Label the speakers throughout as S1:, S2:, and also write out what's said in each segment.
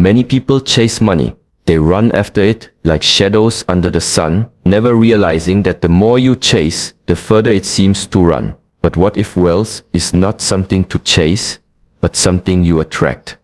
S1: Many people chase money. They run after it like shadows under the sun, never realizing that the more you chase, the further it seems to run. But what if wealth is not something to chase, but something you attract?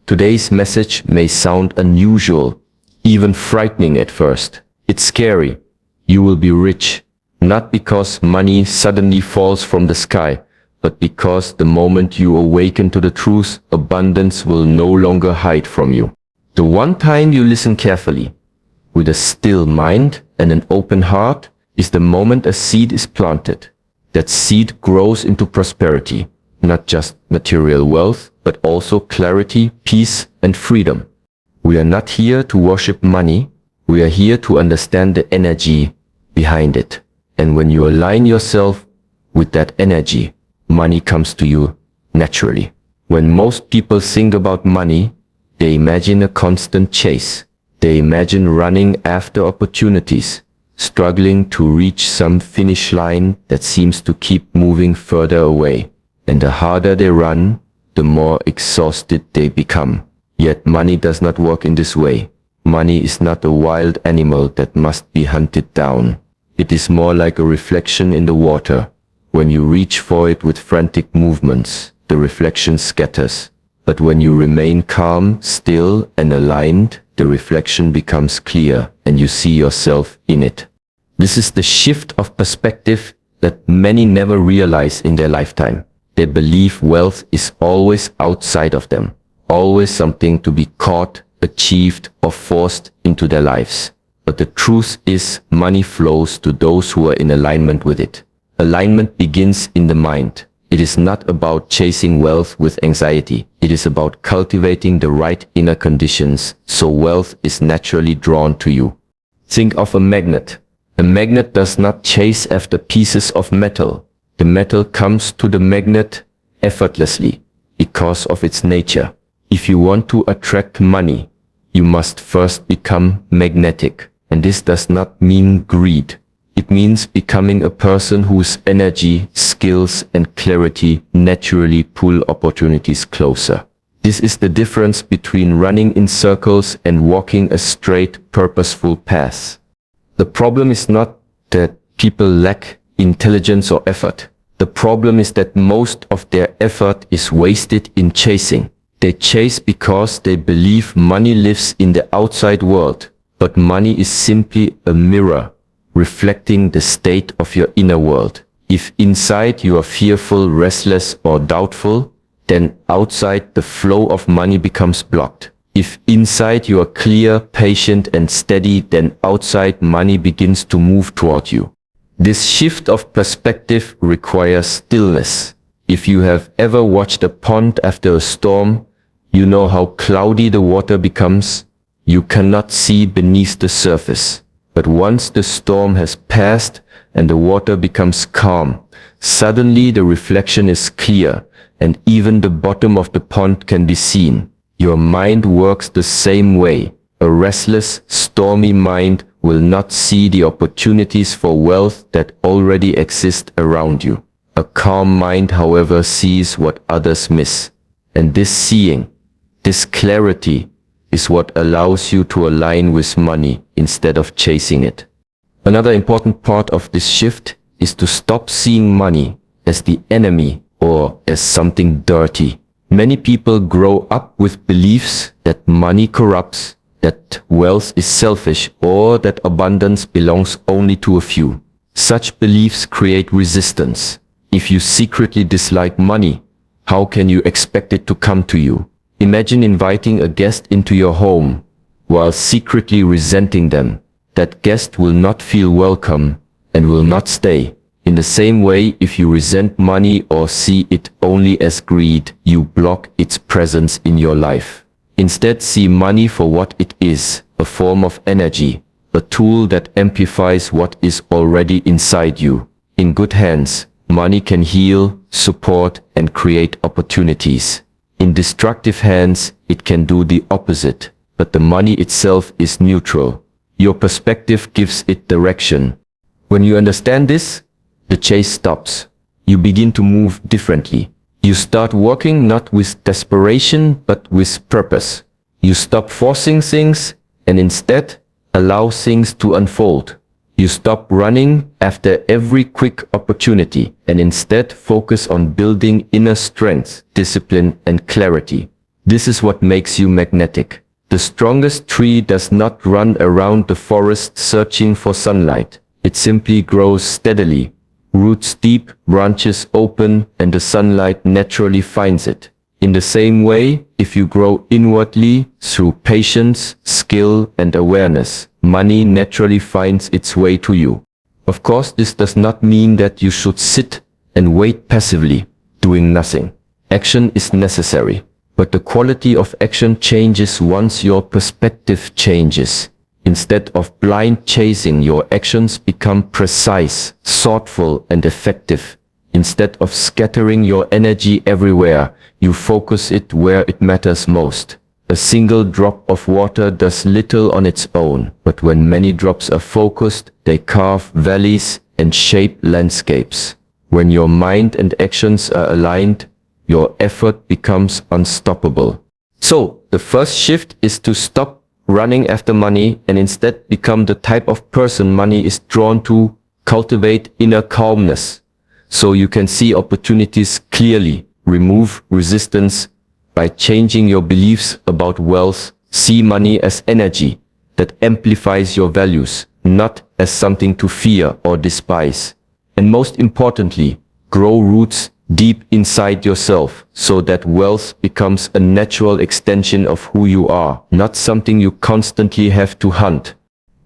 S1: Today's message may sound unusual, even frightening at first. It's scary. You will be rich, not because money suddenly falls from the sky, but because the moment you awaken to the truth, abundance will no longer hide from you. The one time you listen carefully, with a still mind and an open heart, is the moment a seed is planted. That seed grows into prosperity, not just material wealth, but also clarity, peace, and freedom. We are not here to worship money. We are here to understand the energy behind it. And when you align yourself with that energy, money comes to you naturally. When most people think about money, they imagine a constant chase. They imagine running after opportunities, struggling to reach some finish line that seems to keep moving further away. And the harder they run, the more exhausted they become. Yet money does not work in this way. Money is not a wild animal that must be hunted down. It is more like a reflection in the water. When you reach for it with frantic movements, the reflection scatters. But when you remain calm, still, and aligned, the reflection becomes clear and you see yourself in it. This is the shift of perspective that many never realize in their lifetime. They believe wealth is always outside of them, always something to be caught, achieved, or forced into their lives. But the truth is, money flows to those who are in alignment with it. Alignment begins in the mind. It is not about chasing wealth with anxiety. It is about cultivating the right inner conditions so wealth is naturally drawn to you. Think of a magnet. A magnet does not chase after pieces of metal. The metal comes to the magnet effortlessly because of its nature. If you want to attract money, you must first become magnetic. And this does not mean greed. It means becoming a person whose energy, skills, and clarity naturally pull opportunities closer. This is the difference between running in circles and walking a straight, purposeful path. The problem is not that people lack intelligence or effort. The problem is that most of their effort is wasted in chasing. They chase because they believe money lives in the outside world, but money is simply a mirror reflecting the state of your inner world. If inside you are fearful, restless, or doubtful, then outside the flow of money becomes blocked. If inside you are clear, patient, and steady, then outside money begins to move toward you. This shift of perspective requires stillness. If you have ever watched a pond after a storm, you know how cloudy the water becomes. You cannot see beneath the surface. But once the storm has passed and the water becomes calm, suddenly the reflection is clear and even the bottom of the pond can be seen. Your mind works the same way. A restless, stormy mind will not see the opportunities for wealth that already exist around you. A calm mind, however, sees what others miss. And this seeing, this clarity, is what allows you to align with money instead of chasing it. Another important part of this shift is to stop seeing money as the enemy or as something dirty. Many people grow up with beliefs that money corrupts, that wealth is selfish, or that abundance belongs only to a few. Such beliefs create resistance. If you secretly dislike money, how can you expect it to come to you? Imagine inviting a guest into your home while secretly resenting them. That guest will not feel welcome and will not stay. In the same way, if you resent money or see it only as greed, you block its presence in your life. Instead, see money for what it is, a form of energy, a tool that amplifies what is already inside you. In good hands, money can heal, support, and create opportunities. In destructive hands, it can do the opposite, but the money itself is neutral. Your perspective gives it direction. When you understand this, the chase stops. You begin to move differently. You start working not with desperation, but with purpose. You stop forcing things and instead allow things to unfold. You stop running after every quick opportunity and instead focus on building inner strength, discipline, and clarity. This is what makes you magnetic. The strongest tree does not run around the forest searching for sunlight. It simply grows steadily. Roots deep, branches open, and the sunlight naturally finds it. In the same way, if you grow inwardly through patience, skill, and awareness, money naturally finds its way to you. Of course, this does not mean that you should sit and wait passively, doing nothing. Action is necessary, but the quality of action changes once your perspective changes. Instead of blind chasing, your actions become precise, thoughtful, and effective. Instead of scattering your energy everywhere, you focus it where it matters most. A single drop of water does little on its own, but when many drops are focused, they carve valleys and shape landscapes. When your mind and actions are aligned, your effort becomes unstoppable. So, the first shift is to stop running after money and instead become the type of person money is drawn to. Cultivate inner calmness so you can see opportunities clearly. Remove resistance by changing your beliefs about wealth. See money as energy that amplifies your values, not as something to fear or despise. And most importantly, grow roots deep inside yourself so that wealth becomes a natural extension of who you are, not something you constantly have to hunt.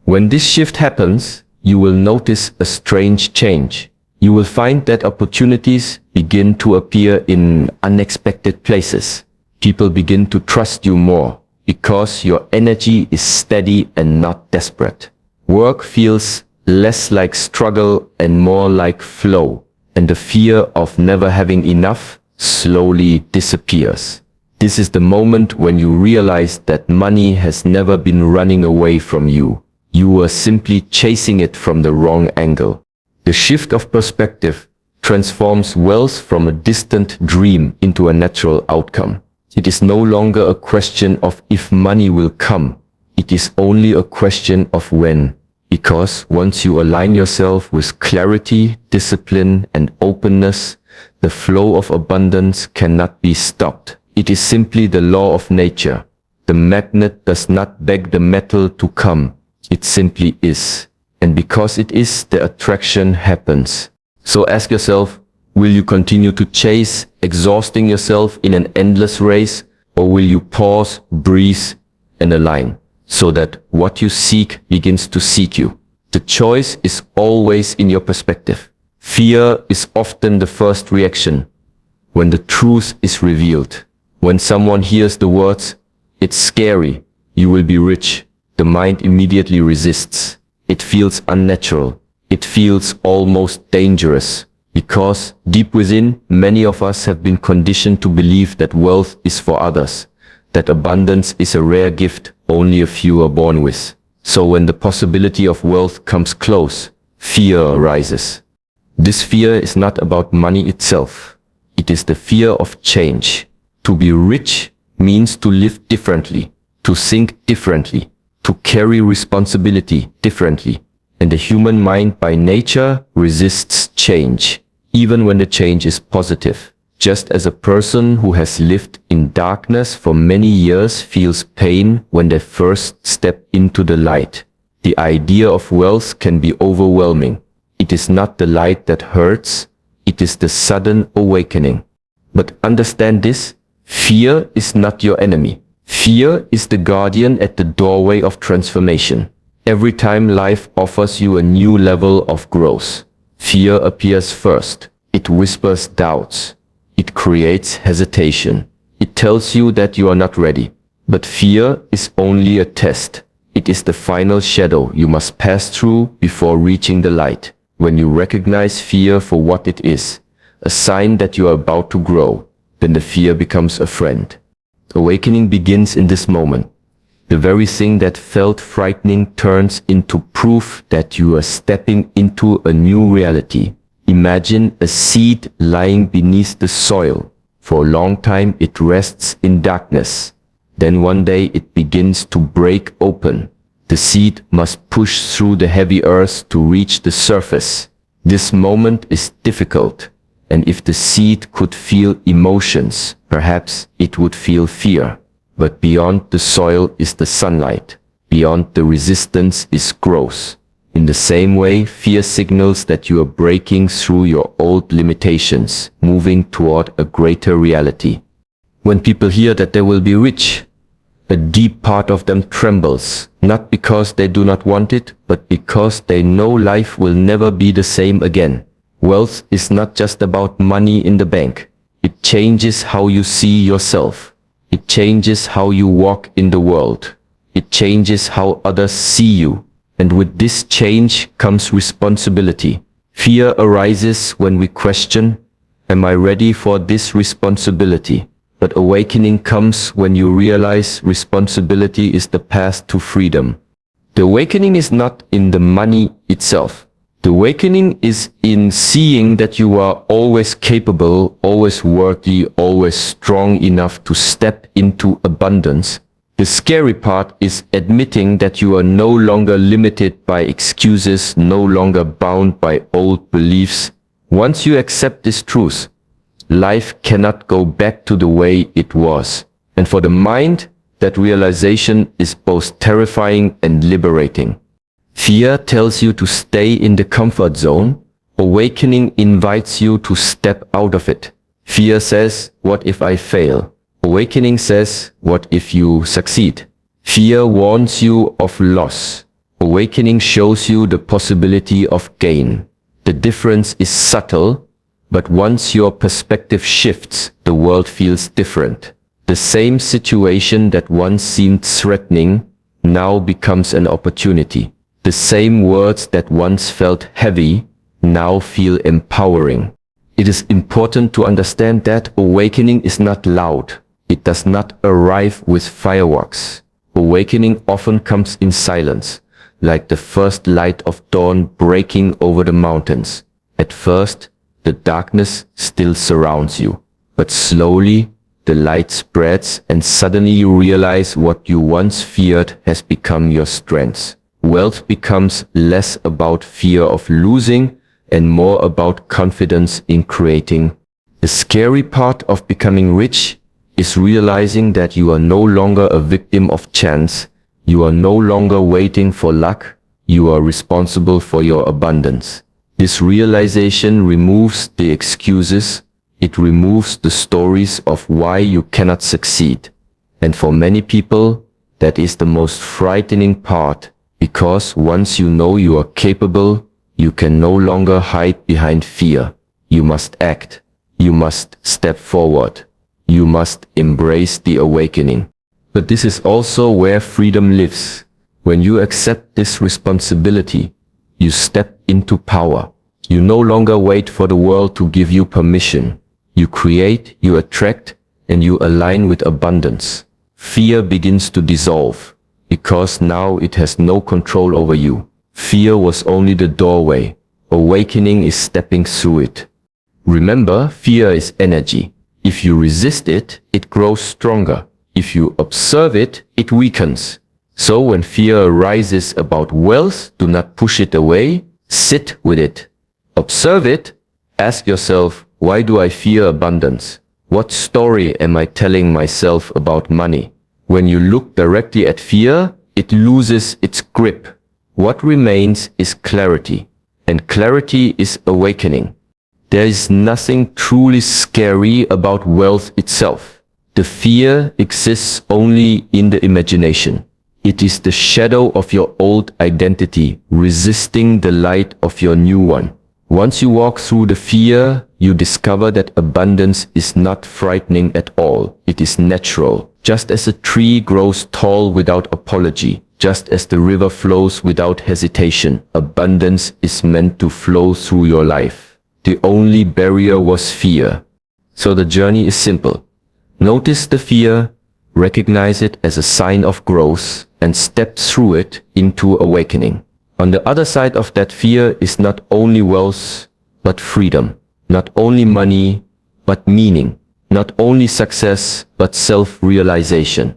S1: When this shift happens, you will notice a strange change. You will find that opportunities begin to appear in unexpected places. People begin to trust you more because your energy is steady and not desperate. Work feels less like struggle and more like flow, and the fear of never having enough slowly disappears. This is the moment when you realize that money has never been running away from you. You were simply chasing it from the wrong angle. The shift of perspective transforms wealth from a distant dream into a natural outcome. It is no longer a question of if money will come. It is only a question of when. Because once you align yourself with clarity, discipline, and openness, the flow of abundance cannot be stopped. It is simply the law of nature. The magnet does not beg the metal to come. It simply is. And because it is, the attraction happens. So ask yourself, will you continue to chase, exhausting yourself in an endless race, or will you pause, breathe, and align, so that what you seek begins to seek you? The choice is always in your perspective. Fear is often the first reaction when the truth is revealed. When someone hears the words, "It's scary, you will be rich," the mind immediately resists. It feels unnatural. It feels almost dangerous. Because deep within, many of us have been conditioned to believe that wealth is for others, that abundance is a rare gift only a few are born with. So when the possibility of wealth comes close, fear arises. This fear is not about money itself. It is the fear of change. To be rich means to live differently, to think differently, to carry responsibility differently. And the human mind by nature resists change, even when the change is positive. Just as a person who has lived in darkness for many years feels pain when they first step into the light. The idea of wealth can be overwhelming. It is not the light that hurts, it is the sudden awakening. But understand this, fear is not your enemy. Fear is the guardian at the doorway of transformation. Every time life offers you a new level of growth, fear appears first. It whispers doubts. It creates hesitation. It tells you that you are not ready. But fear is only a test. It is the final shadow you must pass through before reaching the light. When you recognize fear for what it is, a sign that you are about to grow, then the fear becomes a friend. Awakening begins in this moment. The very thing that felt frightening turns into proof that you are stepping into a new reality. Imagine a seed lying beneath the soil. For a long time it rests in darkness. Then one day it begins to break open. The seed must push through the heavy earth to reach the surface. This moment is difficult, and if the seed could feel emotions, perhaps it would feel fear. But beyond the soil is the sunlight. Beyond the resistance is growth. In the same way, fear signals that you are breaking through your old limitations, moving toward a greater reality. When people hear that they will be rich, a deep part of them trembles, not because they do not want it, but because they know life will never be the same again. Wealth is not just about money in the bank. It changes how you see yourself. It changes how you walk in the world. It changes how others see you. And with this change comes responsibility. Fear arises when we question, am I ready for this responsibility? But awakening comes when you realize responsibility is the path to freedom. The awakening is not in the money itself. The awakening is in seeing that you are always capable, always worthy, always strong enough to step into abundance. The scary part is admitting that you are no longer limited by excuses, no longer bound by old beliefs. Once you accept this truth, life cannot go back to the way it was. And for the mind, that realization is both terrifying and liberating. Fear tells you to stay in the comfort zone. Awakening invites you to step out of it. Fear says, what if I fail? Awakening says, what if you succeed? Fear warns you of loss. Awakening shows you the possibility of gain. The difference is subtle, but once your perspective shifts, the world feels different. The same situation that once seemed threatening now becomes an opportunity. The same words that once felt heavy now feel empowering. It is important to understand that awakening is not loud. It does not arrive with fireworks. Awakening often comes in silence, like the first light of dawn breaking over the mountains. At first, the darkness still surrounds you, but slowly the light spreads and suddenly you realize what you once feared has become your strength. Wealth becomes less about fear of losing and more about confidence in creating. The scary part of becoming rich is realizing that you are no longer a victim of chance. You are no longer waiting for luck. You are responsible for your abundance. This realization removes the excuses. It removes the stories of why you cannot succeed. And for many people, that is the most frightening part, because once you know you are capable, you can no longer hide behind fear. You must act. You must step forward. You must embrace the awakening. But this is also where freedom lives. When you accept this responsibility, you step into power. You no longer wait for the world to give you permission. You create, you attract, and you align with abundance. Fear begins to dissolve, because now it has no control over you. Fear was only the doorway. Awakening is stepping through it. Remember, fear is energy. If you resist it, it grows stronger. If you observe it, it weakens. So when fear arises about wealth, do not push it away. Sit with it. Observe it. Ask yourself, why do I fear abundance? What story am I telling myself about money? When you look directly at fear, it loses its grip. What remains is clarity, and clarity is awakening. There is nothing truly scary about wealth itself. The fear exists only in the imagination. It is the shadow of your old identity resisting the light of your new one. Once you walk through the fear, you discover that abundance is not frightening at all. It is natural. Just as a tree grows tall without apology, just as the river flows without hesitation, abundance is meant to flow through your life. The only barrier was fear. So the journey is simple. Notice the fear, recognize it as a sign of growth, and step through it into awakening. On the other side of that fear is not only wealth, but freedom. Not only money, but meaning. Not only success, but self-realization.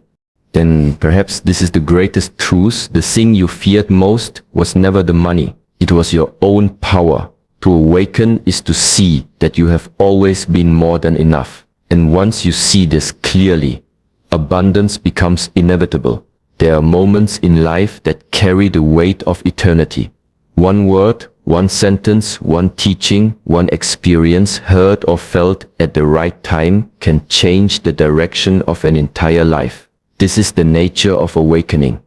S1: then perhaps this is the greatest truth. The thing you feared most was never the money. It was your own power. To awaken is to see that you have always been more than enough. And once you see this clearly, abundance becomes inevitable. There are moments in life that carry the weight of eternity. One word, one sentence, one teaching, one experience heard or felt at the right time can change the direction of an entire life. This is the nature of awakening.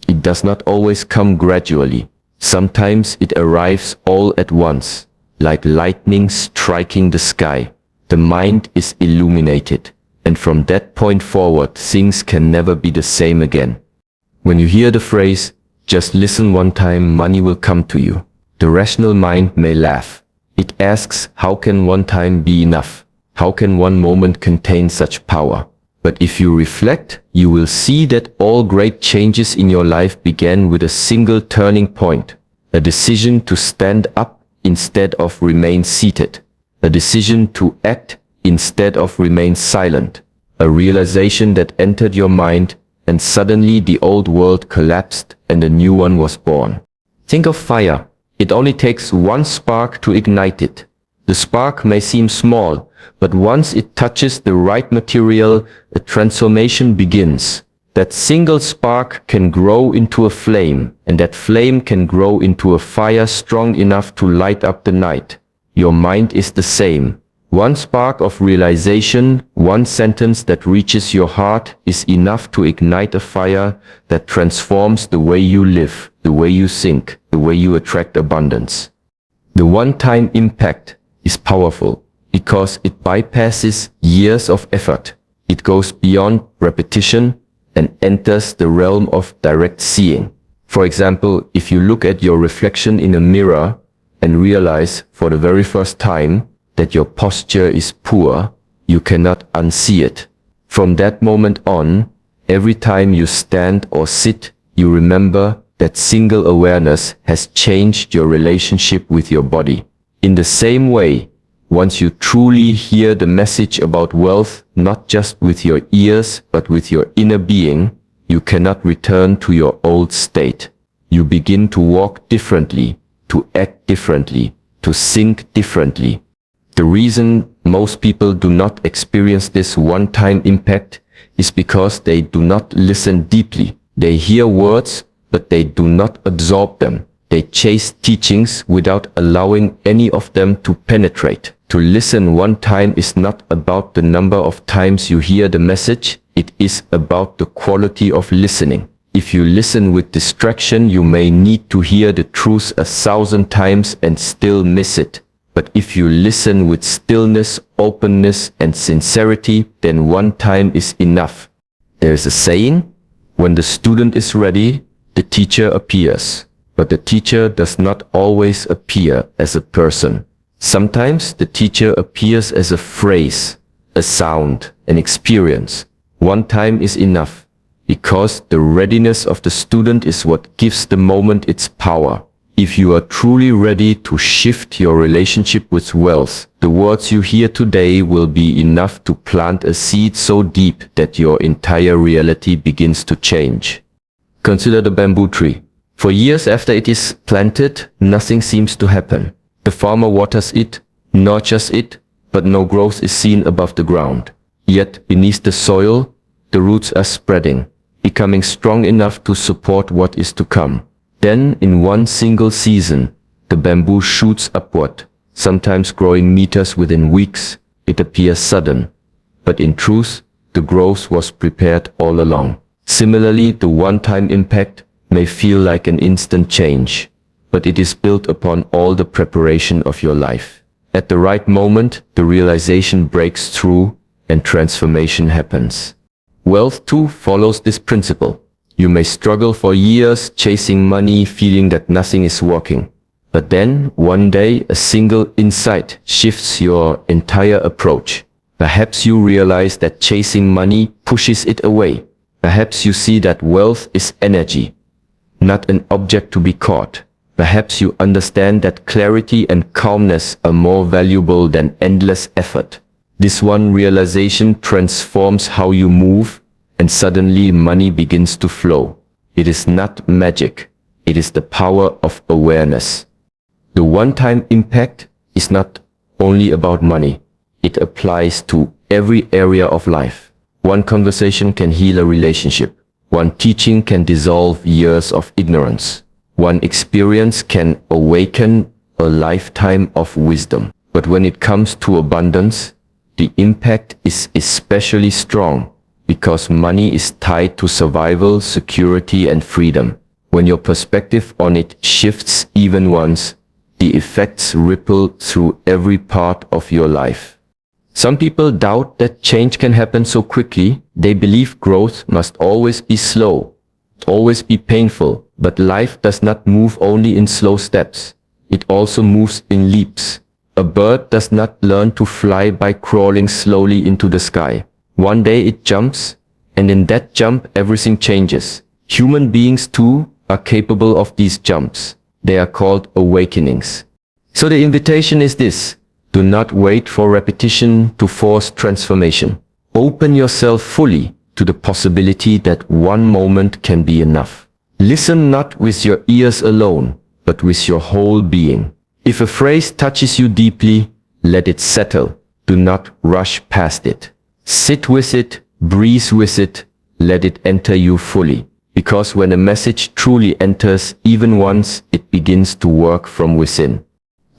S1: It does not always come gradually. Sometimes it arrives all at once, like lightning striking the sky. The mind is illuminated, and from that point forward, things can never be the same again. When you hear the phrase, just listen one time, money will come to you, the rational mind may laugh. It asks, how can one time be enough? How can one moment contain such power? But if you reflect, you will see that all great changes in your life began with a single turning point, a decision to stand up instead of remain seated, a decision to act instead of remain silent, a realization that entered your mind, and suddenly the old world collapsed and a new one was born. Think of fire. It only takes one spark to ignite it. The spark may seem small, but once it touches the right material, a transformation begins. That single spark can grow into a flame, and that flame can grow into a fire strong enough to light up the night. Your mind is the same. One spark of realization, one sentence that reaches your heart is enough to ignite a fire that transforms the way you live, the way you think, the way you attract abundance. The one-time impact is powerful because it bypasses years of effort. It goes beyond repetition and enters the realm of direct seeing. For example, if you look at your reflection in a mirror and realize for the very first time that your posture is poor, you cannot unsee it. From that moment on, every time you stand or sit, you remember that single awareness has changed your relationship with your body. In the same way, once you truly hear the message about wealth, not just with your ears, but with your inner being, you cannot return to your old state. You begin to walk differently, to act differently, to think differently. The reason most people do not experience this one-time impact is because they do not listen deeply. They hear words, but they do not absorb them. They chase teachings without allowing any of them to penetrate. To listen one time is not about the number of times you hear the message, it is about the quality of listening. If you listen with distraction, you may need to hear the truth 1,000 times and still miss it. But if you listen with stillness, openness, and sincerity, then one time is enough. There is a saying, when the student is ready, the teacher appears. But the teacher does not always appear as a person. Sometimes the teacher appears as a phrase, a sound, an experience. One time is enough, because the readiness of the student is what gives the moment its power. If you are truly ready to shift your relationship with wealth, the words you hear today will be enough to plant a seed so deep that your entire reality begins to change. Consider the bamboo tree. For years after it is planted, nothing seems to happen. The farmer waters it, nurtures it, but no growth is seen above the ground. Yet beneath the soil, the roots are spreading, becoming strong enough to support what is to come. Then, in one single season, the bamboo shoots upward, sometimes growing meters within weeks. It appears sudden, but in truth, the growth was prepared all along. Similarly, the one-time impact may feel like an instant change, but it is built upon all the preparation of your life. At the right moment, the realization breaks through and transformation happens. Wealth too follows this principle. You may struggle for years chasing money, feeling that nothing is working. But then, one day, a single insight shifts your entire approach. Perhaps you realize that chasing money pushes it away. Perhaps you see that wealth is energy, not an object to be caught. Perhaps you understand that clarity and calmness are more valuable than endless effort. This one realization transforms how you move and suddenly money begins to flow. It is not magic. It is the power of awareness. The one-time impact is not only about money. It applies to every area of life. One conversation can heal a relationship. One teaching can dissolve years of ignorance. One experience can awaken a lifetime of wisdom. But when it comes to abundance, the impact is especially strong because money is tied to survival, security, and freedom. When your perspective on it shifts even once, the effects ripple through every part of your life. Some people doubt that change can happen so quickly. They believe growth must always be slow, always be painful. But life does not move only in slow steps. It also moves in leaps. A bird does not learn to fly by crawling slowly into the sky. One day it jumps, and in that jump everything changes. Human beings too are capable of these jumps. They are called awakenings. So the invitation is this: do not wait for repetition to force transformation. Open yourself fully to the possibility that one moment can be enough. Listen not with your ears alone, but with your whole being. If a phrase touches you deeply, let it settle. Do not rush past it. Sit with it, breathe with it, let it enter you fully. Because when a message truly enters, even once, it begins to work from within.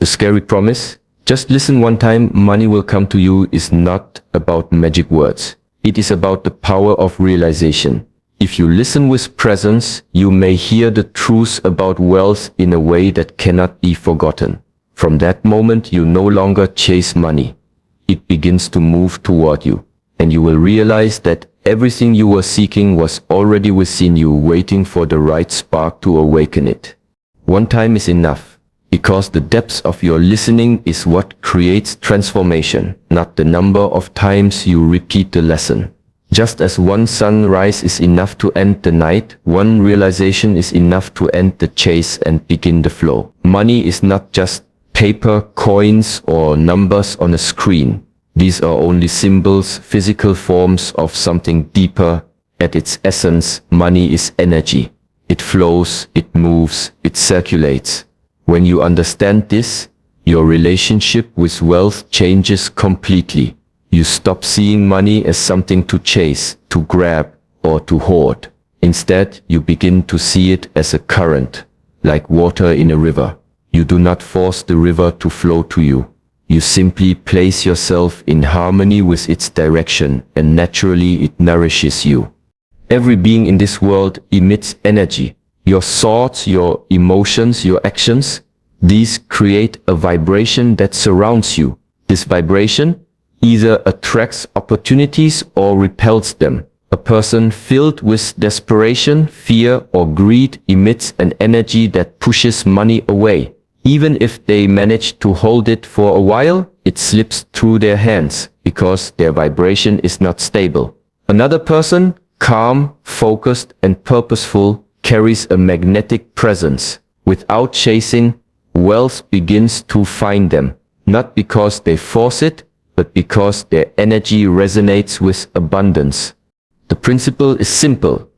S1: The scary promise: just listen one time, money will come to you, is not about magic words. It is about the power of realization. If you listen with presence, you may hear the truth about wealth in a way that cannot be forgotten. From that moment, you no longer chase money. It begins to move toward you, and you will realize that everything you were seeking was already within you, waiting for the right spark to awaken it. One time is enough, because the depth of your listening is what creates transformation, not the number of times you repeat the lesson. Just as one sunrise is enough to end the night, one realization is enough to end the chase and begin the flow. Money is not just paper, coins, or numbers on a screen. These are only symbols, physical forms of something deeper. At its essence, money is energy. It flows, it moves, it circulates. When you understand this, your relationship with wealth changes completely. You stop seeing money as something to chase, to grab, or to hoard. Instead, you begin to see it as a current, like water in a river. You do not force the river to flow to you. You simply place yourself in harmony with its direction, and naturally it nourishes you. Every being in this world emits energy. Your thoughts, your emotions, your actions, these create a vibration that surrounds you. This vibration either attracts opportunities or repels them. A person filled with desperation, fear, or greed emits an energy that pushes money away. Even if they manage to hold it for a while, it slips through their hands because their vibration is not stable. Another person, calm, focused, and purposeful, carries a magnetic presence. Without chasing, wealth begins to find them, not because they force it, but because their energy resonates with abundance. The principle is simple.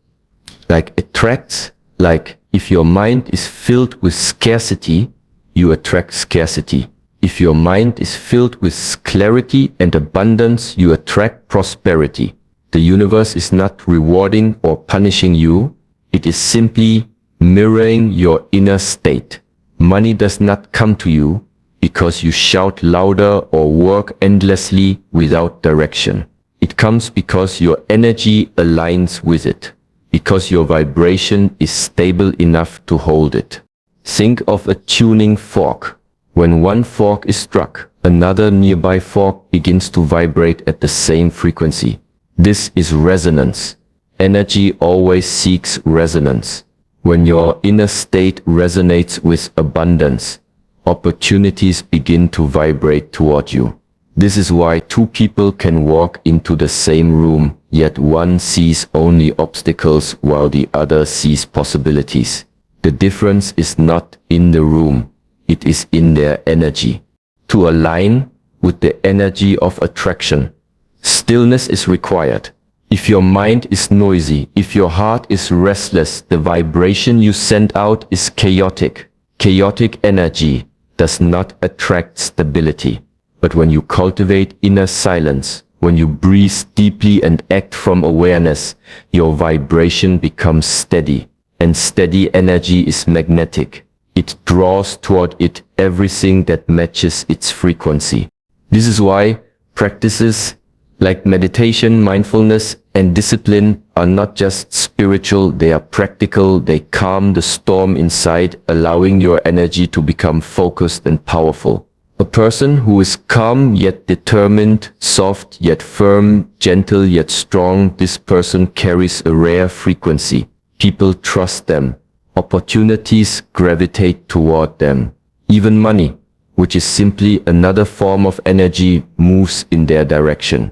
S1: Like attracts, like if your mind is filled with scarcity, you attract scarcity. If your mind is filled with clarity and abundance, you attract prosperity. The universe is not rewarding or punishing you. It is simply mirroring your inner state. Money does not come to you because you shout louder or work endlessly without direction. It comes because your energy aligns with it, because your vibration is stable enough to hold it. Think of a tuning fork. When one fork is struck, another nearby fork begins to vibrate at the same frequency. This is resonance. Energy always seeks resonance. When your inner state resonates with abundance, opportunities begin to vibrate toward you. This is why two people can walk into the same room, yet one sees only obstacles while the other sees possibilities. The difference is not in the room, it is in their energy. To align with the energy of attraction, stillness is required. If your mind is noisy, if your heart is restless, the vibration you send out is chaotic. Chaotic energy does not attract stability. But when you cultivate inner silence, when you breathe deeply and act from awareness, your vibration becomes steady. And steady energy is magnetic. It draws toward it everything that matches its frequency. This is why practices like meditation, mindfulness, and discipline are not just spiritual, they are practical. They calm the storm inside, allowing your energy to become focused and powerful. A person who is calm yet determined, soft yet firm, gentle yet strong, this person carries a rare frequency. People trust them. Opportunities gravitate toward them. Even money, which is simply another form of energy, moves in their direction.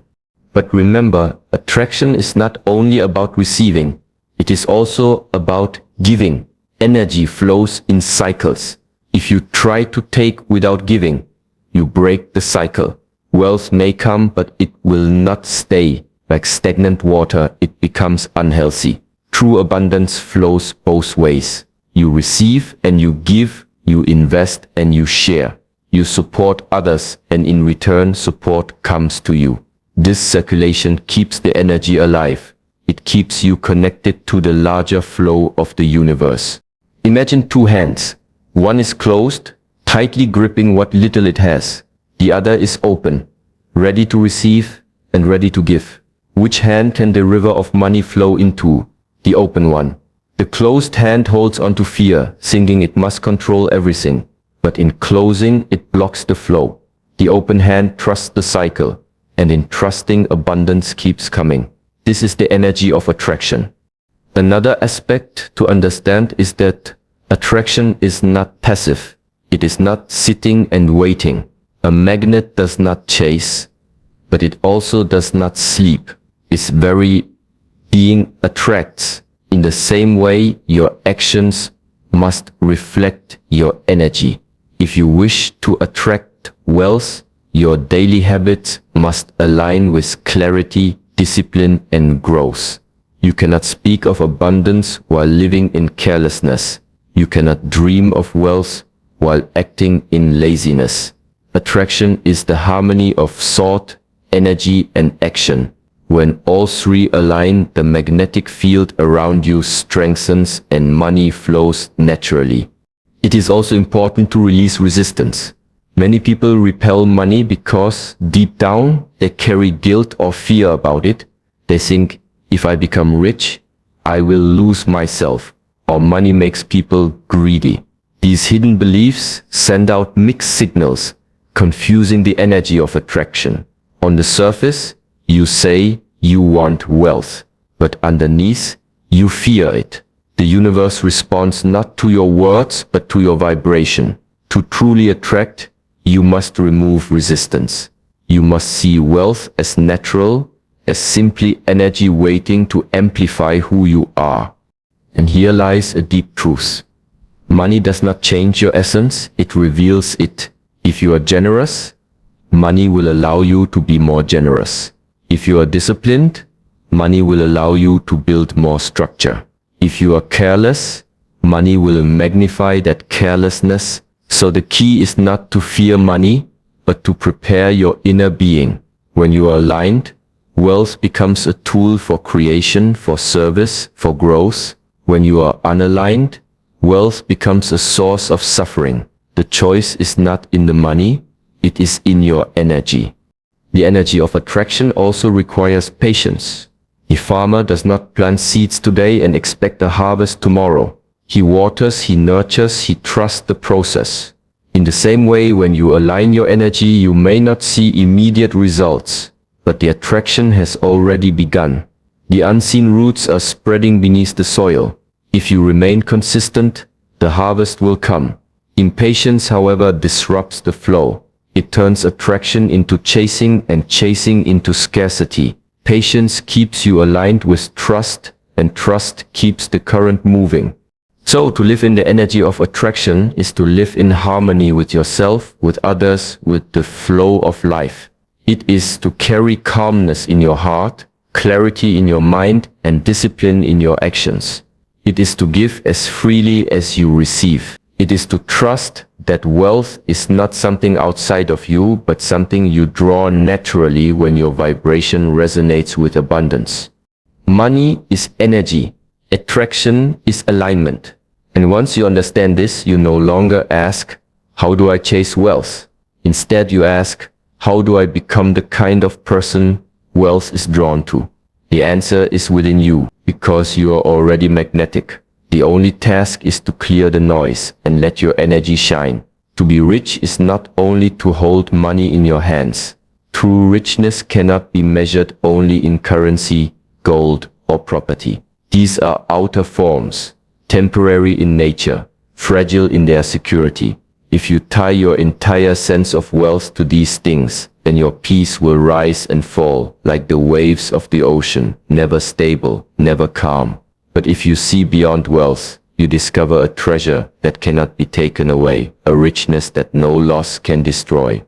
S1: But remember, attraction is not only about receiving, it is also about giving. Energy flows in cycles. If you try to take without giving, you break the cycle. Wealth may come, but it will not stay. Like stagnant water, it becomes unhealthy. True abundance flows both ways. You receive and you give, you invest and you share. You support others, and in return, support comes to you. This circulation keeps the energy alive. It keeps you connected to the larger flow of the universe. Imagine two hands. One is closed, tightly gripping what little it has. The other is open, ready to receive and ready to give. Which hand can the river of money flow into? The open one. The closed hand holds onto fear, thinking it must control everything. But in closing, it blocks the flow. The open hand trusts the cycle. And in trusting, abundance keeps coming. This is the energy of attraction. Another aspect to understand is that attraction is not passive. It is not sitting and waiting. A magnet does not chase, but it also does not sleep. Its very being attracts. In the same way, your actions must reflect your energy. If you wish to attract wealth, your daily habits must align with clarity, discipline, and growth. You cannot speak of abundance while living in carelessness. You cannot dream of wealth while acting in laziness. Attraction is the harmony of thought, energy, and action. When all three align, the magnetic field around you strengthens and money flows naturally. It is also important to release resistance. Many people repel money because deep down they carry guilt or fear about it. They think, if I become rich, I will lose myself, or money makes people greedy. These hidden beliefs send out mixed signals, confusing the energy of attraction. On the surface, you say you want wealth, but underneath, you fear it. The universe responds not to your words, but to your vibration. To truly attract, you must remove resistance. You must see wealth as natural, as simply energy waiting to amplify who you are. And here lies a deep truth. Money does not change your essence, it reveals it. If you are generous, money will allow you to be more generous. If you are disciplined, money will allow you to build more structure. If you are careless, money will magnify that carelessness. So the key is not to fear money, but to prepare your inner being. When you are aligned, wealth becomes a tool for creation, for service, for growth. When you are unaligned, wealth becomes a source of suffering. The choice is not in the money, it is in your energy. The energy of attraction also requires patience. A farmer does not plant seeds today and expect a harvest tomorrow. He waters, he nurtures, he trusts the process. In the same way, when you align your energy, you may not see immediate results, but the attraction has already begun. The unseen roots are spreading beneath the soil. If you remain consistent, the harvest will come. Impatience, however, disrupts the flow. It turns attraction into chasing and chasing into scarcity. Patience keeps you aligned with trust, and trust keeps the current moving. So, to live in the energy of attraction is to live in harmony with yourself, with others, with the flow of life. It is to carry calmness in your heart, clarity in your mind, and discipline in your actions. It is to give as freely as you receive. It is to trust that wealth is not something outside of you, but something you draw naturally when your vibration resonates with abundance. Money is energy. Attraction is alignment. And once you understand this, you no longer ask, how do I chase wealth? Instead, you ask, how do I become the kind of person wealth is drawn to? The answer is within you, because you are already magnetic. The only task is to clear the noise and let your energy shine. To be rich is not only to hold money in your hands. True richness cannot be measured only in currency, gold, or property. These are outer forms, temporary in nature, fragile in their security. If you tie your entire sense of wealth to these things, then your peace will rise and fall like the waves of the ocean, never stable, never calm. But if you see beyond wealth, you discover a treasure that cannot be taken away, a richness that no loss can destroy.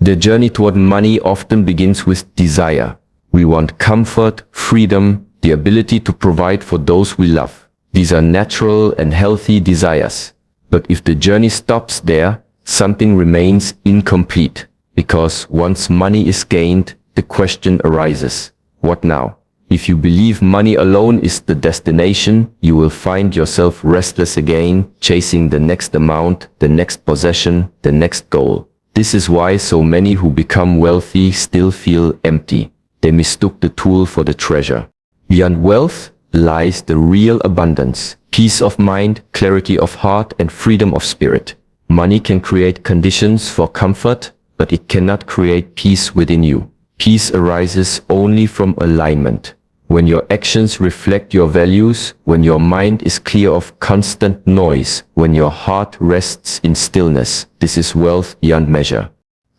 S1: The journey toward money often begins with desire. We want comfort, freedom, the ability to provide for those we love. These are natural and healthy desires. But if the journey stops there, something remains incomplete. Because once money is gained, the question arises, what now? If you believe money alone is the destination, you will find yourself restless again, chasing the next amount, the next possession, the next goal. This is why so many who become wealthy still feel empty. They mistook the tool for the treasure. Beyond wealth lies the real abundance, peace of mind, clarity of heart, and freedom of spirit. Money can create conditions for comfort, but it cannot create peace within you. Peace arises only from alignment. When your actions reflect your values, when your mind is clear of constant noise, when your heart rests in stillness, this is wealth beyond measure.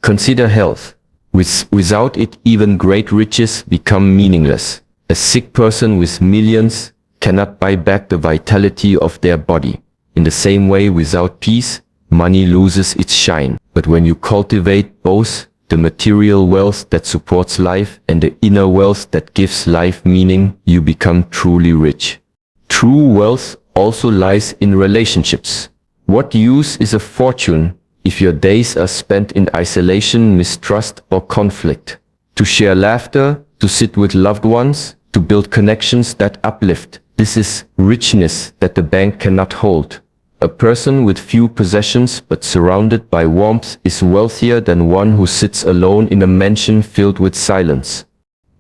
S1: Consider health. Without it, even great riches become meaningless. A sick person with millions cannot buy back the vitality of their body. In the same way, without peace, money loses its shine. But when you cultivate both, the material wealth that supports life and the inner wealth that gives life meaning, you become truly rich. True wealth also lies in relationships. What use is a fortune if your days are spent in isolation, mistrust, or conflict? To share laughter, to sit with loved ones, to build connections that uplift. This is richness that the bank cannot hold. A person with few possessions but surrounded by warmth is wealthier than one who sits alone in a mansion filled with silence.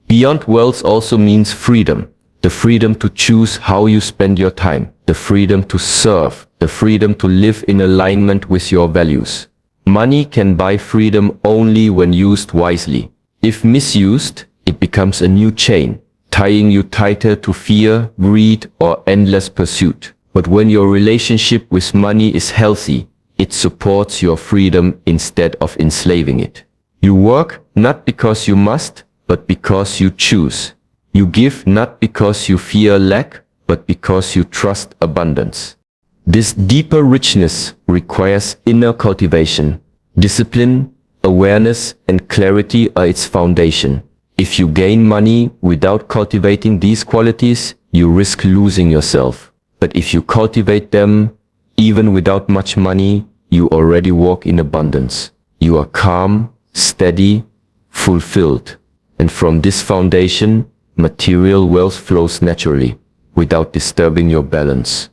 S1: Beyond wealth also means freedom. The freedom to choose how you spend your time. The freedom to serve. The freedom to live in alignment with your values. Money can buy freedom only when used wisely. If misused, it becomes a new chain, tying you tighter to fear, greed, or endless pursuit. But when your relationship with money is healthy, it supports your freedom instead of enslaving it. You work not because you must, but because you choose. You give not because you fear lack, but because you trust abundance. This deeper richness requires inner cultivation. Discipline, awareness, and clarity are its foundation. If you gain money without cultivating these qualities, you risk losing yourself. But if you cultivate them, even without much money, you already walk in abundance. You are calm, steady, fulfilled. And from this foundation, material wealth flows naturally, without disturbing your balance.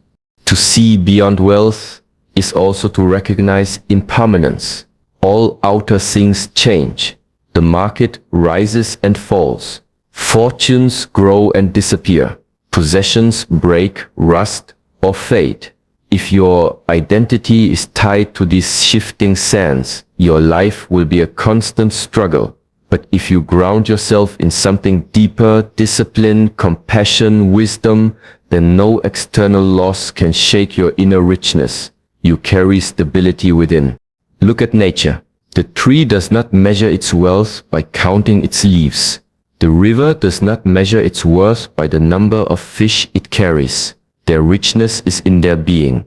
S1: To see beyond wealth is also to recognize impermanence. All outer things change. The market rises and falls. Fortunes grow and disappear. Possessions break, rust, or fade. If your identity is tied to these shifting sands, your life will be a constant struggle. But if you ground yourself in something deeper, discipline, compassion, wisdom, then no external loss can shake your inner richness. You carry stability within. Look at nature. The tree does not measure its wealth by counting its leaves. The river does not measure its worth by the number of fish it carries. Their richness is in their being.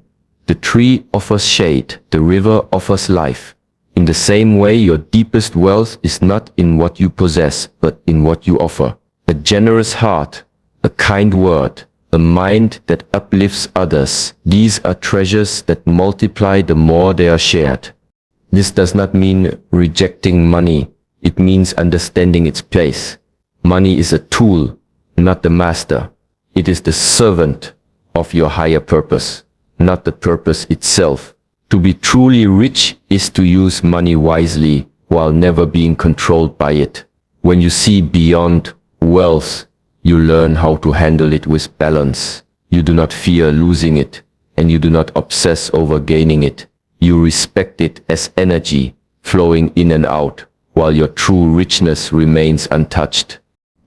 S1: The tree offers shade, the river offers life. In the same way, your deepest wealth is not in what you possess, but in what you offer. a generous heart, a kind word, a mind that uplifts others. These are treasures that multiply the more they are shared. This does not mean rejecting money. It means understanding its place. Money is a tool, not the master. It is the servant of your higher purpose, not the purpose itself. To be truly rich is to use money wisely while never being controlled by it. When you see beyond wealth, you learn how to handle it with balance. You do not fear losing it, and you do not obsess over gaining it. You respect it as energy flowing in and out, while your true richness remains untouched.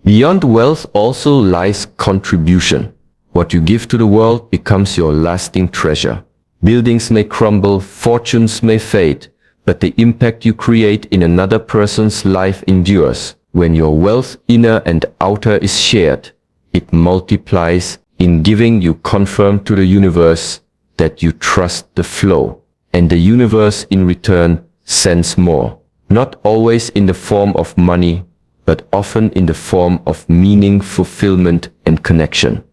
S1: Beyond wealth also lies contribution. What you give to the world becomes your lasting treasure. Buildings may crumble, fortunes may fade, but the impact you create in another person's life endures. When your wealth, inner and outer, is shared, it multiplies. In giving, you confirm to the universe that you trust the flow, and the universe in return sends more. Not always in the form of money, but often in the form of meaning, fulfillment, and connection.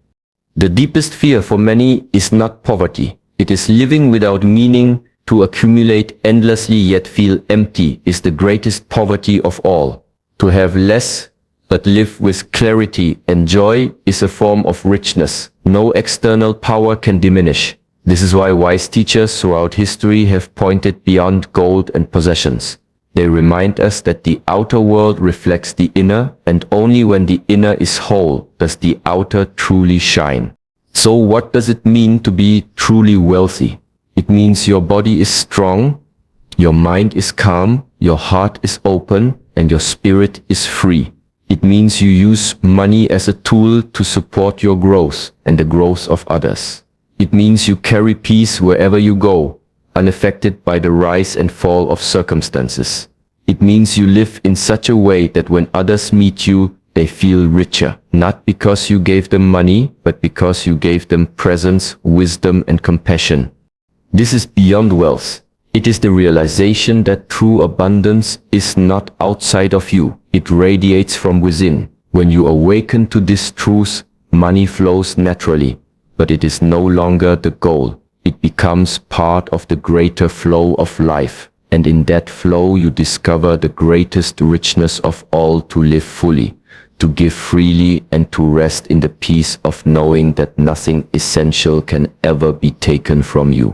S1: The deepest fear for many is not poverty. It is living without meaning. To accumulate endlessly yet feel empty is the greatest poverty of all. To have less but live with clarity and joy is a form of richness. No external power can diminish. This is why wise teachers throughout history have pointed beyond gold and possessions. They remind us that the outer world reflects the inner, and only when the inner is whole does the outer truly shine. So what does it mean to be truly wealthy? It means your body is strong, your mind is calm, your heart is open, and your spirit is free. It means you use money as a tool to support your growth and the growth of others. It means you carry peace wherever you go, unaffected by the rise and fall of circumstances. It means you live in such a way that when others meet you, they feel richer, not because you gave them money, but because you gave them presence, wisdom, and compassion. This is beyond wealth. It is the realization that true abundance is not outside of you. It radiates from within. When you awaken to this truth, money flows naturally, but it is no longer the goal. It becomes part of the greater flow of life. And in that flow, you discover the greatest richness of all: to live fully, to give freely, and to rest in the peace of knowing that nothing essential can ever be taken from you.